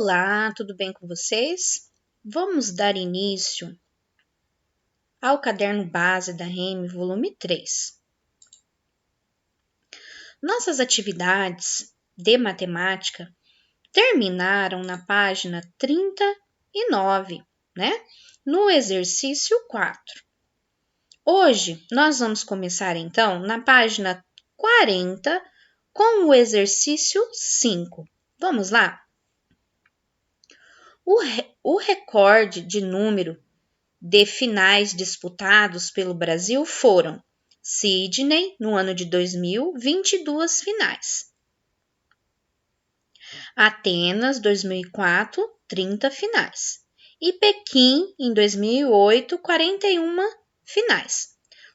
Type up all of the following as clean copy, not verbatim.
Olá, tudo bem com vocês? Vamos dar início ao caderno base da REME, volume 3. Nossas atividades de matemática terminaram na página 39, né? No exercício 4. Hoje, nós vamos começar, então, na página 40 com o exercício 5. Vamos lá? O recorde de número de finais disputados pelo Brasil foram Sydney, no ano de 2000, 22 finais. Atenas, 2004, 30 finais. E Pequim, em 2008, 41 finais.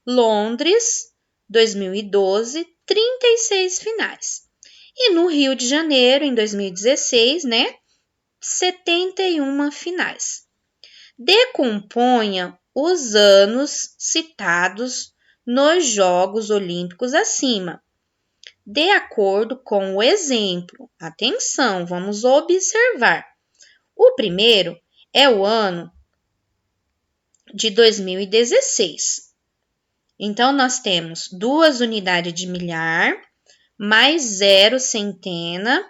Londres, 2012, 36 finais. E no Rio de Janeiro, em 2016, 71 finais. Decomponha os anos citados nos Jogos Olímpicos acima, de acordo com o exemplo. Atenção, vamos observar. O primeiro é o ano de 2016. Então, nós temos 2 unidades de milhar, mais 0 centena,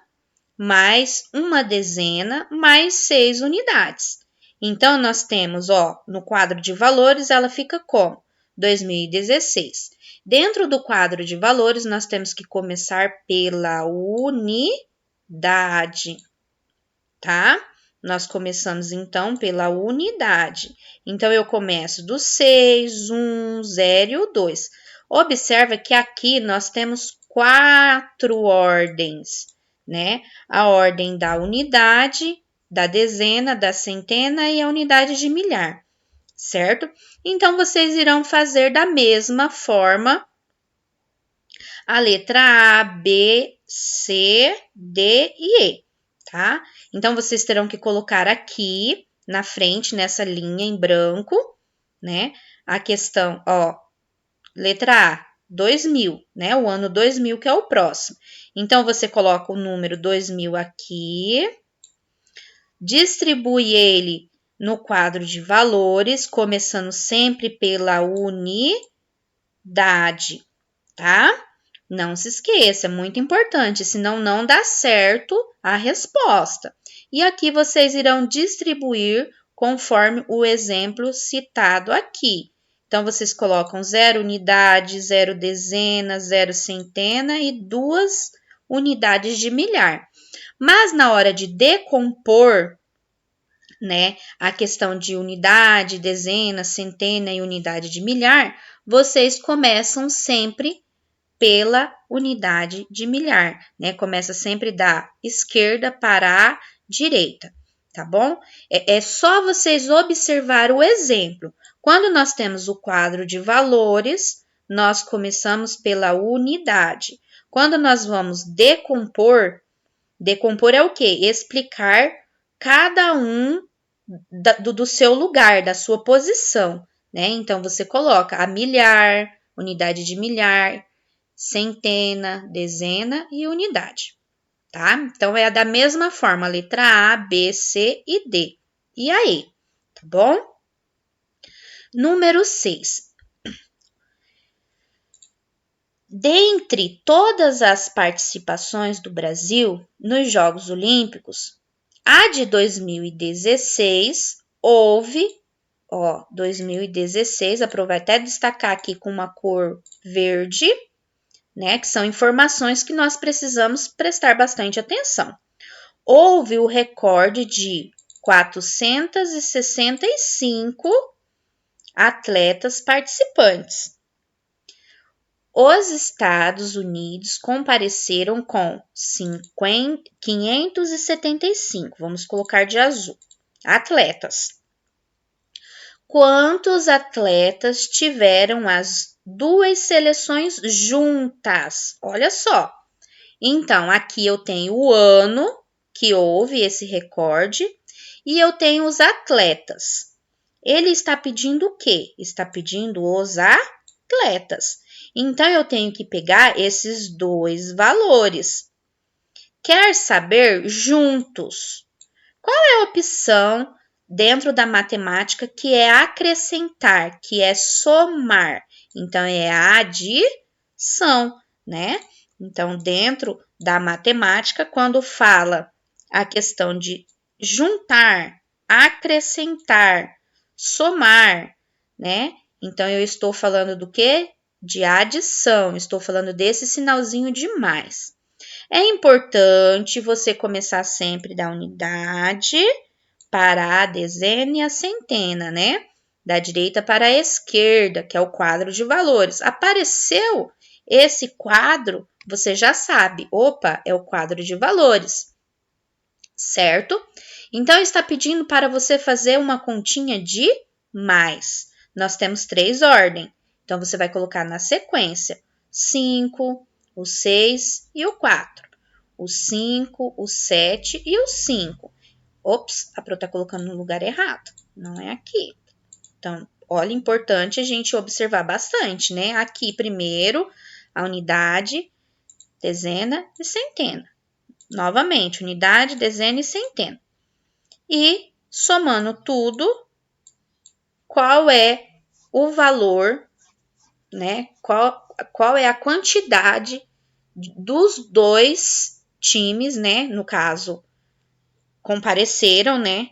mais 1 dezena, mais 6 unidades. Então, nós temos, no quadro de valores, ela fica como 2016. Dentro do quadro de valores, nós temos que começar pela unidade, tá? Nós começamos, então, pela unidade. Então, eu começo do 6, 1, 0 e o 2. Observa que aqui nós temos 4 ordens, né? A ordem da unidade, da dezena, da centena e a unidade de milhar, certo? Então, vocês irão fazer da mesma forma a letra A, B, C, D e E, tá? Então, vocês terão que colocar aqui na frente, nessa linha em branco, né? A questão, letra A, 2000, né? O ano 2000 que é o próximo. Então, você coloca o número 2000 aqui, distribui ele no quadro de valores, começando sempre pela unidade, tá? Não se esqueça, é muito importante, senão não dá certo a resposta. E aqui vocês irão distribuir conforme o exemplo citado aqui. Então, vocês colocam 0 unidade, 0 dezena, 0 centena e 2 unidades de milhar. Mas na hora de decompor, né, a questão de unidade, dezena, centena e unidade de milhar, vocês começam sempre pela unidade de milhar, né? Começa sempre da esquerda para a direita, tá bom? É só vocês observar o exemplo. Quando nós temos o quadro de valores, nós começamos pela unidade. Quando nós vamos decompor é o quê? Explicar cada um do seu lugar, da sua posição, né? Então, você coloca a milhar, unidade de milhar, centena, dezena e unidade, tá? Então, é da mesma forma, letra A, B, C e D. E aí, tá bom? Número 6. Dentre todas as participações do Brasil nos Jogos Olímpicos, a de 2016 houve, 2016, aproveito até destacar aqui com uma cor verde, né, que são informações que nós precisamos prestar bastante atenção. Houve o recorde de 465 atletas participantes. Os Estados Unidos compareceram com 575, vamos colocar de azul, atletas. Quantos atletas tiveram as duas seleções juntas? Olha só. Então, aqui eu tenho o ano que houve esse recorde e eu tenho os atletas. Ele está pedindo o quê? Está pedindo os atletas. Então, eu tenho que pegar esses dois valores. Quer saber juntos Qual é a opção dentro da matemática que é acrescentar, que é somar? Então, é a adição, né? Então, dentro da matemática, quando fala a questão de juntar, acrescentar, somar, né? Então, eu estou falando do quê? De adição, estou falando desse sinalzinho de mais. É importante você começar sempre da unidade para a dezena e a centena, né? Da direita para a esquerda, que é o quadro de valores. Apareceu esse quadro, você já sabe, opa, é o quadro de valores, certo? Então, está pedindo para você fazer uma continha de mais. Nós temos 3 ordens, então você vai colocar na sequência 5, o 6 e o 4. O 5, o 7 e o 5. Ops, a Pro está colocando no lugar errado, não é aqui. Então, olha, importante a gente observar bastante, né? Aqui, primeiro, a unidade, dezena e centena. Novamente, unidade, dezena e centena. E, somando tudo, qual é o valor, né? Qual é a quantidade dos dois times, né? No caso, compareceram, né?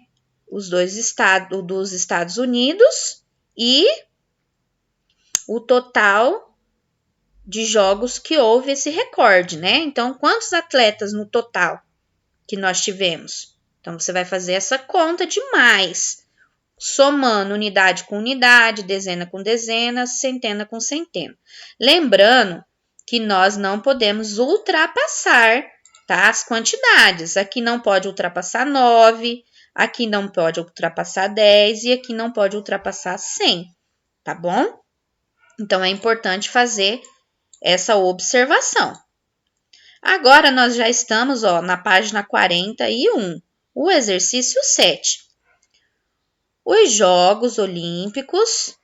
Os dois estados dos Estados Unidos e o total de jogos que houve esse recorde, né? Então, quantos atletas no total que nós tivemos? Então, você vai fazer essa conta de mais, somando unidade com unidade, dezena com dezena, centena com centena. Lembrando que nós não podemos ultrapassar, tá, as quantidades. Aqui não pode ultrapassar 9, aqui não pode ultrapassar 10 e aqui não pode ultrapassar 100, tá bom? Então, é importante fazer essa observação. Agora, nós já estamos na página 41, o exercício 7. Os Jogos Olímpicos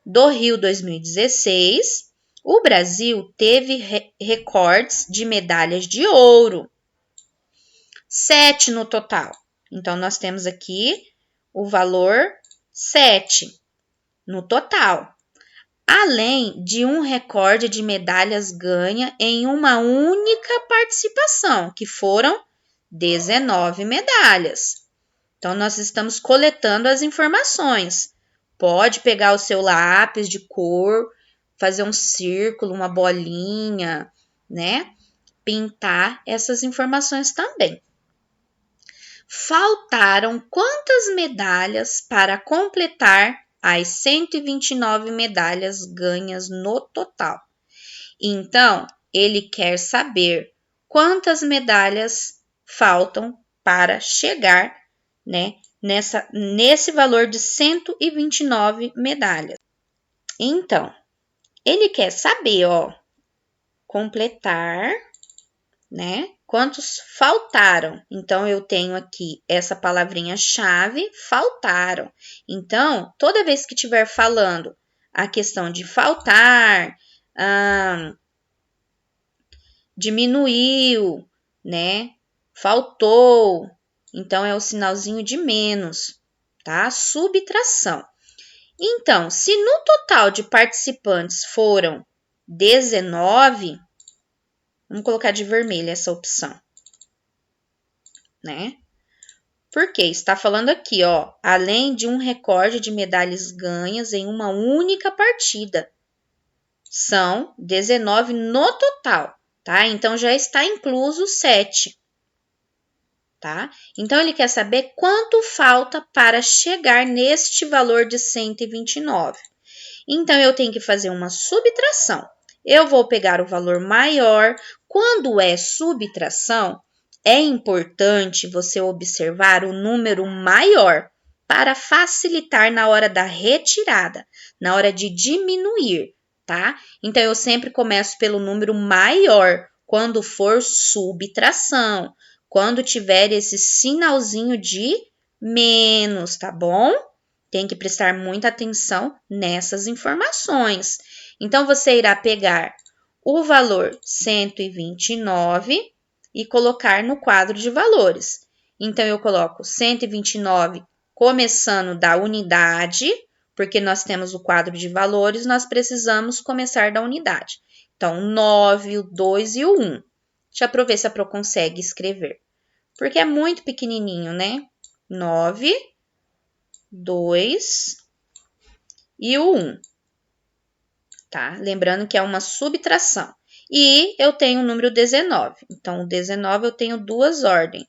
do Rio 2016, o Brasil teve recordes de medalhas de ouro, 7 no total. Então, nós temos aqui o valor 7 no total, além de um recorde de medalhas ganha em uma única participação, que foram 19 medalhas. Então, nós estamos coletando as informações. Pode pegar o seu lápis de cor, fazer um círculo, uma bolinha, né? Pintar essas informações também. Faltaram quantas medalhas para completar as 129 medalhas ganhas no total? Então, ele quer saber quantas medalhas faltam para chegar, né, nesse valor de 129 medalhas. Então, ele quer saber, completar, né, quantos faltaram. Então, eu tenho aqui essa palavrinha-chave, faltaram. Então, toda vez que estiver falando a questão de faltar, diminuiu, né, faltou, então, é o sinalzinho de menos, tá? Subtração. Então, se no total de participantes foram 19, vamos colocar de vermelho essa opção, né? Porque está falando aqui, além de um recorde de medalhas ganhas em uma única partida. São 19 no total, tá? Então, já está incluso 7. Tá? Então, ele quer saber quanto falta para chegar neste valor de 129. Então, eu tenho que fazer uma subtração. Eu vou pegar o valor maior. Quando é subtração, é importante você observar o número maior para facilitar na hora da retirada, na hora de diminuir, tá? Então, eu sempre começo pelo número maior quando for subtração. Quando tiver esse sinalzinho de menos, tá bom? Tem que prestar muita atenção nessas informações. Então, você irá pegar o valor 129 e colocar no quadro de valores. Então, eu coloco 129 começando da unidade, porque nós temos o quadro de valores, nós precisamos começar da unidade. Então, 9, o 2 e o 1. Deixa eu ver se a Pro consegue escrever. Porque é muito pequenininho, né? 9, 2 e o 1. Tá? Lembrando que é uma subtração. E eu tenho o número 19. Então, o 19 eu tenho duas ordens.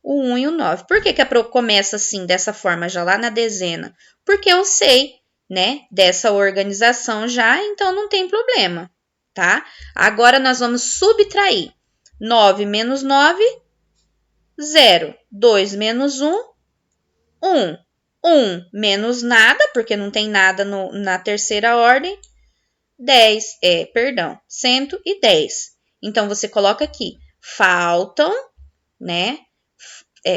O 1 e o 9. Por que a Pro começa assim, dessa forma, já lá na dezena? Porque eu sei, né, dessa organização já, então não tem problema, tá? Agora, nós vamos subtrair. 9 menos 9, 0. 2 menos 1, 1. 1 menos nada, porque não tem nada na terceira ordem. 110. Então, você coloca aqui, faltam, né?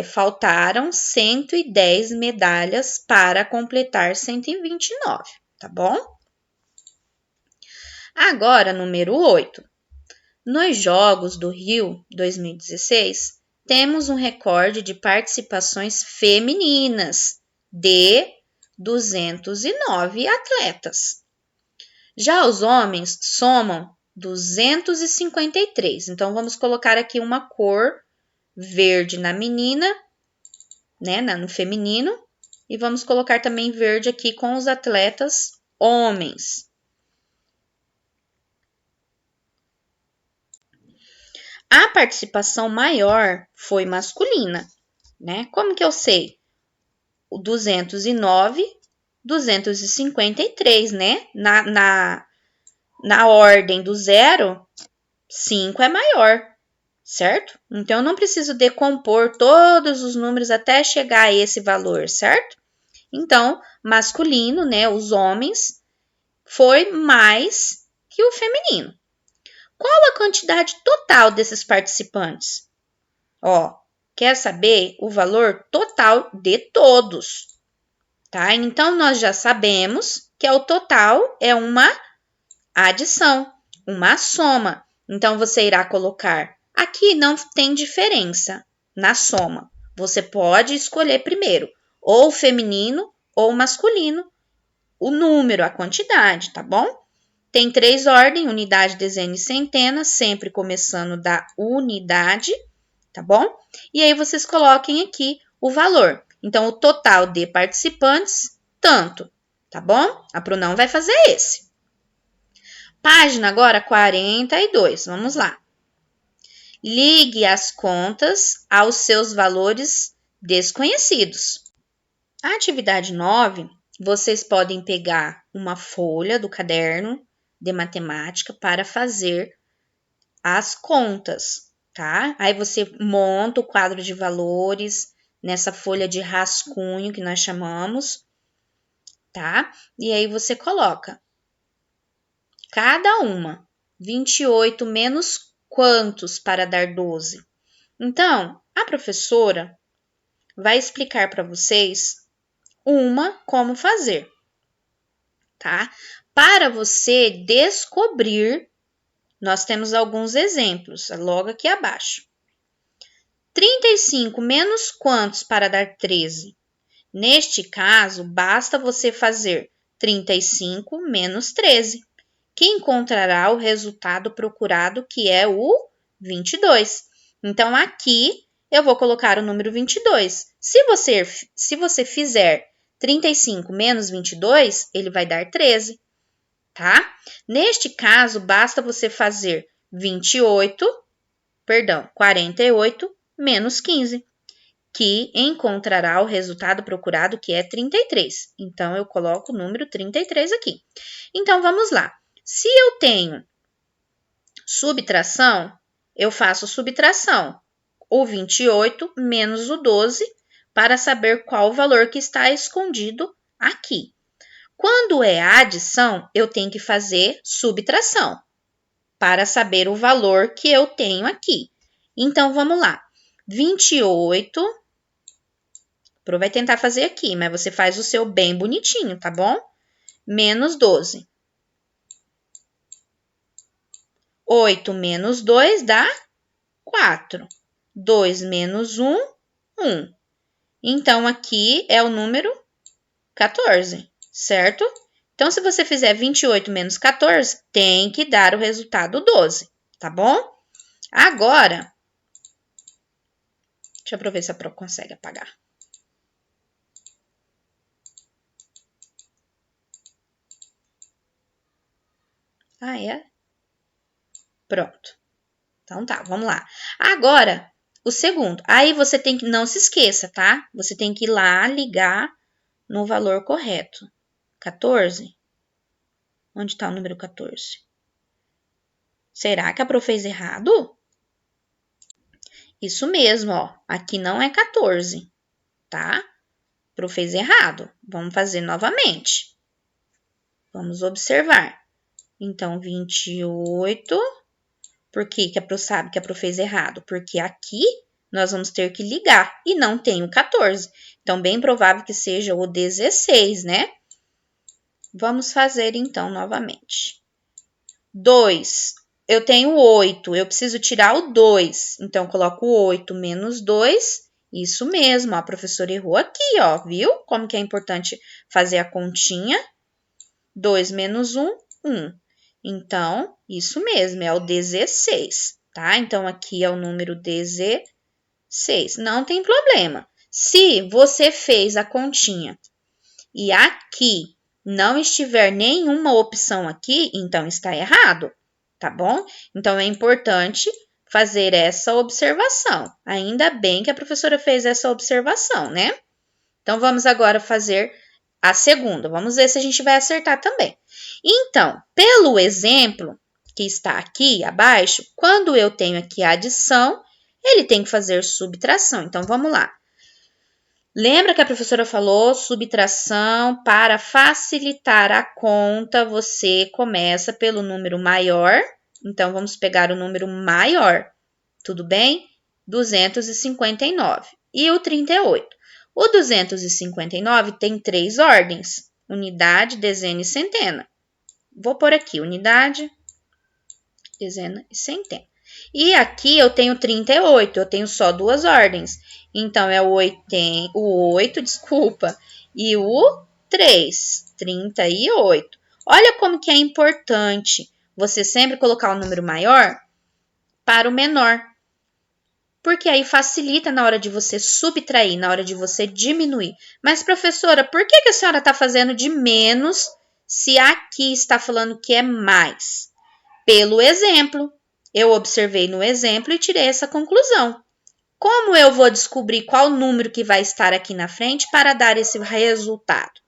Faltaram 110 medalhas para completar 129, tá bom? Agora, número 8. Nos Jogos do Rio 2016, temos um recorde de participações femininas de 209 atletas. Já os homens somam 253. Então, vamos colocar aqui uma cor verde na menina, né, no feminino, e vamos colocar também verde aqui com os atletas homens. A participação maior foi masculina, né? Como que eu sei? O 209, 253, né? Na ordem do 0, 5 é maior, certo? Então, eu não preciso decompor todos os números até chegar a esse valor, certo? Então, masculino, né, os homens, foi mais que o feminino. Qual a quantidade total desses participantes? Ó, quer saber o valor total de todos, tá? Então, nós já sabemos que o total é uma adição, uma soma. Então, você irá colocar. Aqui não tem diferença na soma. Você pode escolher primeiro ou feminino ou masculino, o número, a quantidade, tá bom? Tem 3 ordens, unidade, dezena e centena, sempre começando da unidade, tá bom? E aí, vocês coloquem aqui o valor. Então, o total de participantes, tanto, tá bom? A Pro não vai fazer esse. Página agora 42, vamos lá. Ligue as contas aos seus valores desconhecidos. A atividade 9, vocês podem pegar uma folha do caderno de matemática para fazer as contas, tá? Aí você monta o quadro de valores nessa folha de rascunho que nós chamamos, tá? E aí você coloca cada uma 28 menos quantos para dar 12. Então, a professora vai explicar para vocês como fazer, tá? Para você descobrir, nós temos alguns exemplos, logo aqui abaixo. 35 menos quantos para dar 13? Neste caso, basta você fazer 35 menos 13, que encontrará o resultado procurado, que é o 22. Então, aqui eu vou colocar o número 22. Se você fizer 35 menos 22, ele vai dar 13, tá? Neste caso, basta você fazer 48 menos 15, que encontrará o resultado procurado, que é 33. Então, eu coloco o número 33 aqui. Então, vamos lá. Se eu tenho subtração, eu faço subtração. O 28 menos o 12, para saber qual o valor que está escondido aqui. Quando é adição, eu tenho que fazer subtração, para saber o valor que eu tenho aqui. Então, vamos lá. 28, Pro vai tentar fazer aqui, mas você faz o seu bem bonitinho, tá bom? Menos 12. 8 menos 2 dá 4. 2 menos 1 1. Então, aqui é o número 14, certo? Então, se você fizer 28 menos 14, tem que dar o resultado 12, tá bom? Agora, deixa eu ver se a Pro consegue apagar. Ah, é? Pronto. Então tá, vamos lá. Agora, o segundo. Aí você tem que, não se esqueça, tá? Você tem que ir lá ligar no valor correto. 14? Onde está o número 14? Será que a Pro fez errado? Isso mesmo, ó. Aqui não é 14, tá? A Pro fez errado. Vamos fazer novamente. Vamos observar. Então, 28. Por que a Pro sabe que a Pro fez errado? Porque aqui nós vamos ter que ligar e não tem o 14. Então, bem provável que seja o 16, né? Vamos fazer então novamente. 2. Eu tenho 8, eu preciso tirar o 2. Então, eu coloco 8 menos 2. Isso mesmo, a professora errou aqui, ó, viu? Como que é importante fazer a continha. 2 menos 1, 1. Então, isso mesmo, é o 16, tá? Então, aqui é o número 16. Não tem problema. Se você fez a continha e aqui não estiver nenhuma opção aqui, então está errado, tá bom? Então, é importante fazer essa observação. Ainda bem que a professora fez essa observação, né? Então, vamos agora fazer a segunda. Vamos ver se a gente vai acertar também. Então, pelo exemplo que está aqui abaixo, quando eu tenho aqui a adição, ele tem que fazer subtração. Então, vamos lá. Lembra que a professora falou subtração para facilitar a conta, você começa pelo número maior. Então, vamos pegar o número maior, tudo bem? 259 e o 38. O 259 tem 3 ordens, unidade, dezena e centena. Vou pôr aqui, unidade, dezena e centena. E aqui eu tenho 38, eu tenho só 2 ordens. Então, é o 8, desculpa, e o 3, 38. Olha como que é importante você sempre colocar o número maior para o menor. Porque aí facilita na hora de você subtrair, na hora de você diminuir. Mas, professora, por que a senhora está fazendo de menos se aqui está falando que é mais? Pelo exemplo. Eu observei no exemplo e tirei essa conclusão. Como eu vou descobrir qual número que vai estar aqui na frente para dar esse resultado?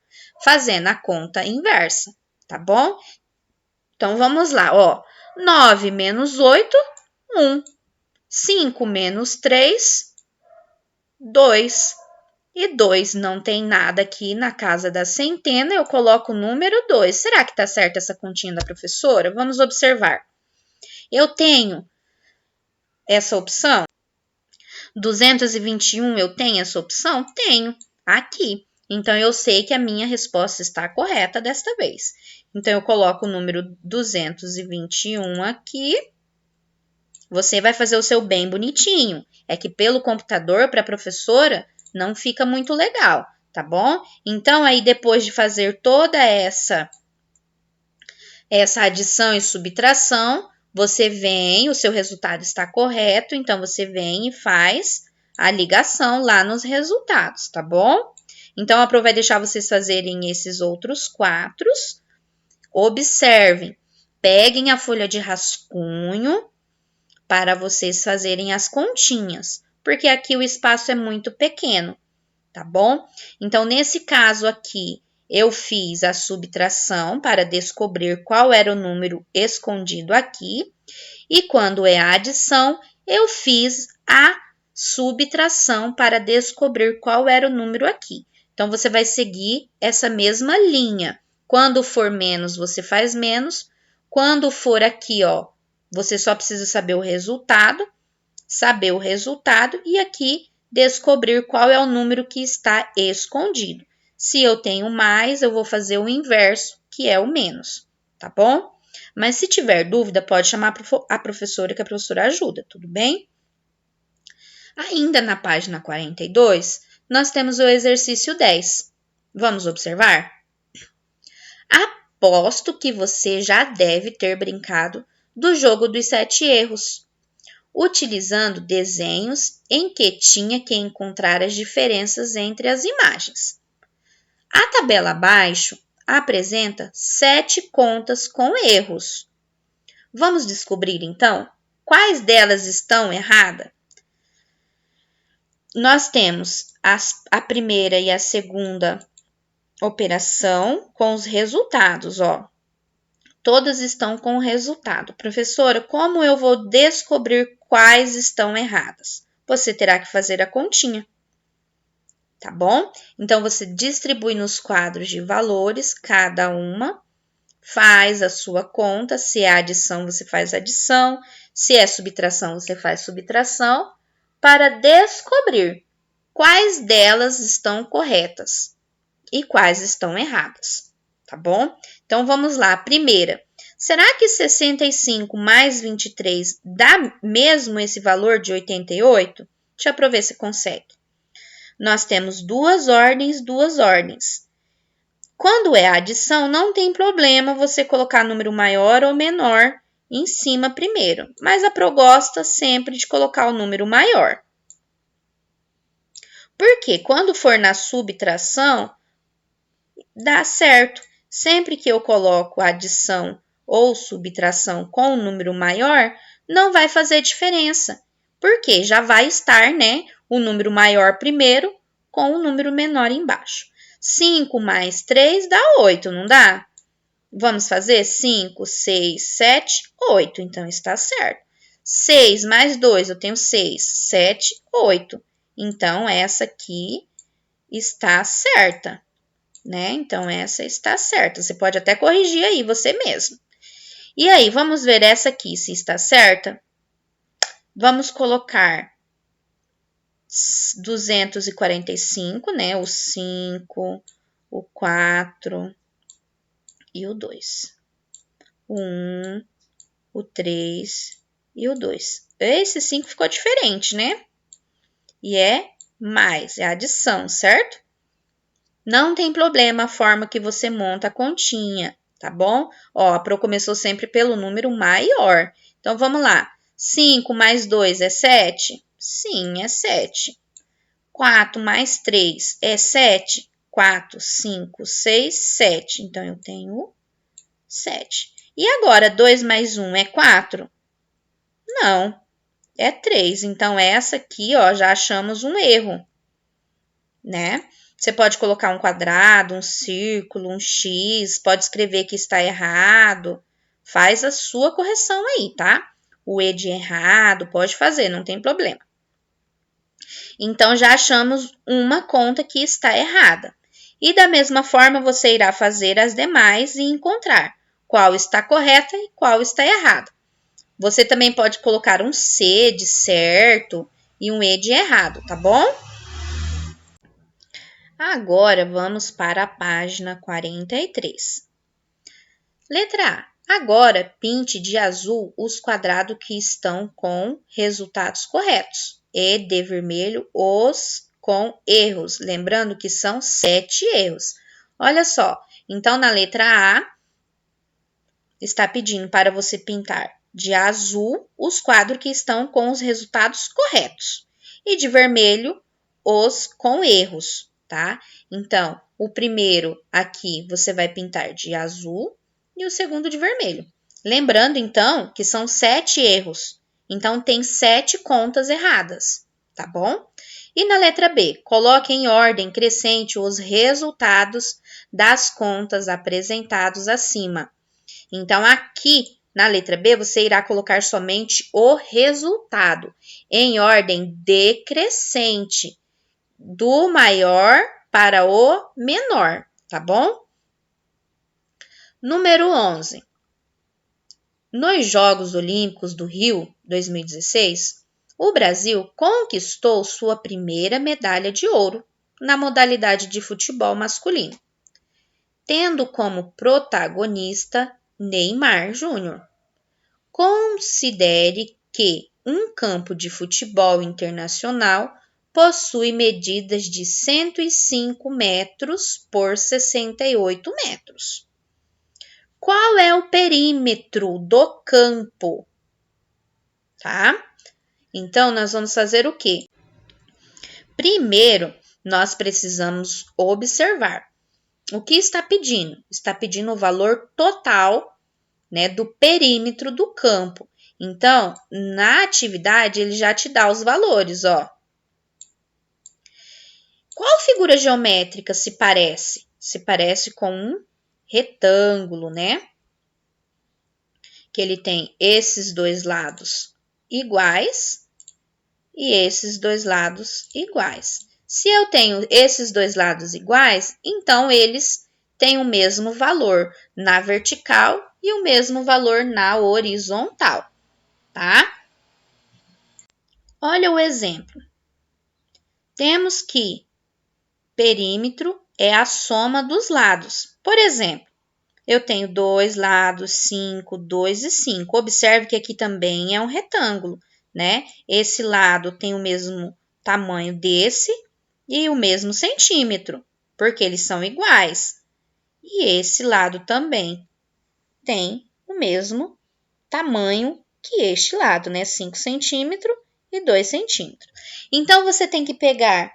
Fazendo a conta inversa, tá bom? Então, vamos lá, ó. 9 menos 8, 1. 5 menos 3, 2. E 2 não tem nada aqui na casa da centena, eu coloco o número 2. Será que está certa essa continha da professora? Vamos observar. Eu tenho essa opção? 221 eu tenho essa opção? Tenho, aqui. Então, eu sei que a minha resposta está correta desta vez. Então, eu coloco o número 221 aqui. Você vai fazer o seu bem bonitinho. É que pelo computador, para a professora, não fica muito legal, tá bom? Então, aí depois de fazer toda essa adição e subtração, você vem, o seu resultado está correto, então você vem e faz a ligação lá nos resultados, tá bom? Então, a Pro vai deixar vocês fazerem esses outros 4. Observem, peguem a folha de rascunho para vocês fazerem as continhas, porque aqui o espaço é muito pequeno, tá bom? Então, nesse caso aqui, eu fiz a subtração para descobrir qual era o número escondido aqui, e quando é a adição, eu fiz a subtração para descobrir qual era o número aqui. Então, você vai seguir essa mesma linha. Quando for menos, você faz menos. Quando for aqui, ó, você só precisa saber o resultado e aqui descobrir qual é o número que está escondido. Se eu tenho mais, eu vou fazer o inverso, que é o menos, tá bom? Mas se tiver dúvida, pode chamar a professora, que a professora ajuda, tudo bem? Ainda na página 42, nós temos o exercício 10. Vamos observar? Aposto que você já deve ter brincado do jogo dos 7 erros, utilizando desenhos em que tinha que encontrar as diferenças entre as imagens. A tabela abaixo apresenta 7 contas com erros. Vamos descobrir, então, quais delas estão erradas? Nós temos a primeira e a segunda operação com os resultados, ó. Todas estão com o resultado. Professora, como eu vou descobrir quais estão erradas? Você terá que fazer a continha, tá bom? Então, você distribui nos quadros de valores, cada uma, faz a sua conta. Se é adição, você faz adição. Se é subtração, você faz subtração, para descobrir quais delas estão corretas e quais estão erradas, tá bom? Então, vamos lá. A primeira, será que 65 mais 23 dá mesmo esse valor de 88? Deixa eu ver se consegue. Nós temos duas ordens. Quando é adição, não tem problema você colocar número maior ou menor em cima primeiro, mas a Pro gosta sempre de colocar o número maior. Porque quando for na subtração, dá certo. Sempre que eu coloco adição ou subtração com um número maior, não vai fazer diferença. Porque já vai estar, né, o número maior primeiro com o número menor embaixo. 5 mais 3 dá 8, não dá? Vamos fazer 5, 6, 7, 8. Então, está certo. 6 mais 2, eu tenho 6, 7, 8. Então, essa aqui está certa, né? Então, essa está certa. Você pode até corrigir aí você mesmo. E aí, vamos ver essa aqui, se está certa? Vamos colocar 245, né? O 5, o 4 e o 2. O 1, o 3 e o 2. Esse 5 ficou diferente, né? E é mais, é adição, certo? Não tem problema a forma que você monta a continha, tá bom? Ó, a Pro começou sempre pelo número maior. Então, vamos lá. 5 mais 2 é 7? Sim, é 7. 4 mais 3 é 7? 4, 5, 6, 7. Então, eu tenho 7. E agora, 2 mais 1 é 4? Não, é 3. Então, essa aqui, ó, já achamos um erro, né? Você pode colocar um quadrado, um círculo, um X, pode escrever que está errado. Faz a sua correção aí, tá? O E de errado, pode fazer, não tem problema. Então, já achamos uma conta que está errada. E da mesma forma, você irá fazer as demais e encontrar qual está correta e qual está errada. Você também pode colocar um C de certo e um E de errado, tá bom? Agora, vamos para a página 43. Letra A. Agora, pinte de azul os quadrados que estão com resultados corretos e de vermelho os com erros. Lembrando que são 7 erros. Olha só, então na letra A, está pedindo para você pintar de azul os quadros que estão com os resultados corretos e de vermelho os com erros, tá? Então, o primeiro aqui você vai pintar de azul e o segundo de vermelho. Lembrando, então, que são 7 erros. Então, tem 7 contas erradas, tá bom? E na letra B, coloque em ordem crescente os resultados das contas apresentados acima. Então, aqui na letra B, você irá colocar somente o resultado em ordem decrescente, do maior para o menor, tá bom? Número 11. Nos Jogos Olímpicos do Rio 2016, o Brasil conquistou sua primeira medalha de ouro na modalidade de futebol masculino, tendo como protagonista Neymar Júnior. Considere que um campo de futebol internacional possui medidas de 105 metros por 68 metros. Qual é o perímetro do campo? Tá? Então, nós vamos fazer o quê? Primeiro, nós precisamos observar o que está pedindo. Está pedindo o valor total, né, do perímetro do campo. Então, na atividade, ele já te dá os valores, ó. Qual figura geométrica se parece? Se parece com um retângulo, né? Que ele tem esses dois lados iguais e esses dois lados iguais. Se eu tenho esses dois lados iguais, então eles têm o mesmo valor na vertical e o mesmo valor na horizontal, tá? Olha o exemplo. Temos que perímetro é a soma dos lados. Por exemplo, eu tenho dois lados, 5, 2 e 5. Observe que aqui também é um retângulo, né? Esse lado tem o mesmo tamanho desse e o mesmo centímetro, porque eles são iguais. E esse lado também tem o mesmo tamanho que este lado, né? 5 centímetros e 2 centímetros. Então, você tem que pegar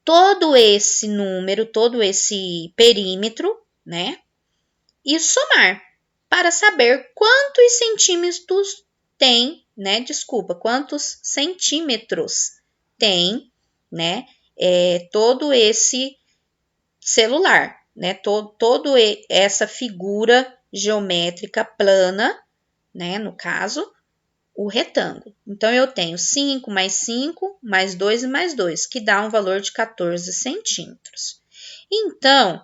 todo esse número, todo esse perímetro, né? E somar para saber quantos centímetros tem, né? Desculpa, quantos centímetros tem, né? Todo esse celular, né? Todo essa figura geométrica plana, né? No caso, o retângulo. Então, eu tenho 5 mais 5, mais 2 e mais 2, que dá um valor de 14 centímetros. Então,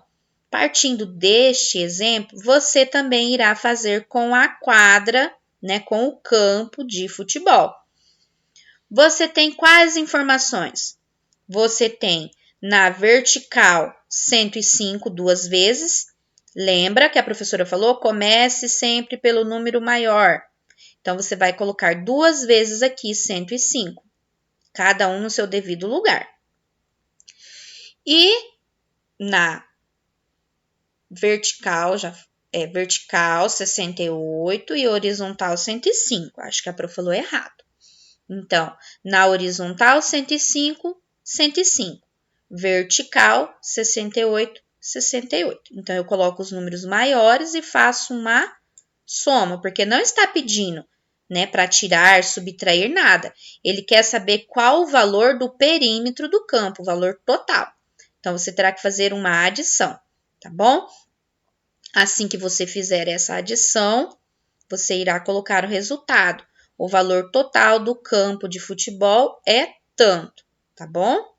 partindo deste exemplo, você também irá fazer com a quadra, né, com o campo de futebol. Você tem quais informações? Você tem na vertical 105 duas vezes. Lembra que a professora falou? Comece sempre pelo número maior. Então, você vai colocar duas vezes aqui 105, cada um no seu devido lugar. E na vertical, vertical 68 e horizontal 105. Acho que a prof falou errado. Então, na horizontal 105, 105. Vertical 68, 68. Então, eu coloco os números maiores e faço uma soma, porque não está pedindo, né, para tirar, subtrair nada. Ele quer saber qual o valor do perímetro do campo, o valor total. Então, você terá que fazer uma adição, tá bom? Assim que você fizer essa adição, você irá colocar o resultado. O valor total do campo de futebol é tanto, tá bom?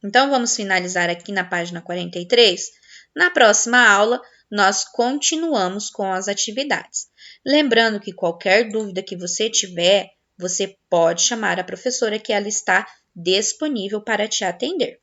Então, vamos finalizar aqui na página 43. Na próxima aula, nós continuamos com as atividades. Lembrando que qualquer dúvida que você tiver, você pode chamar a professora que ela está disponível para te atender.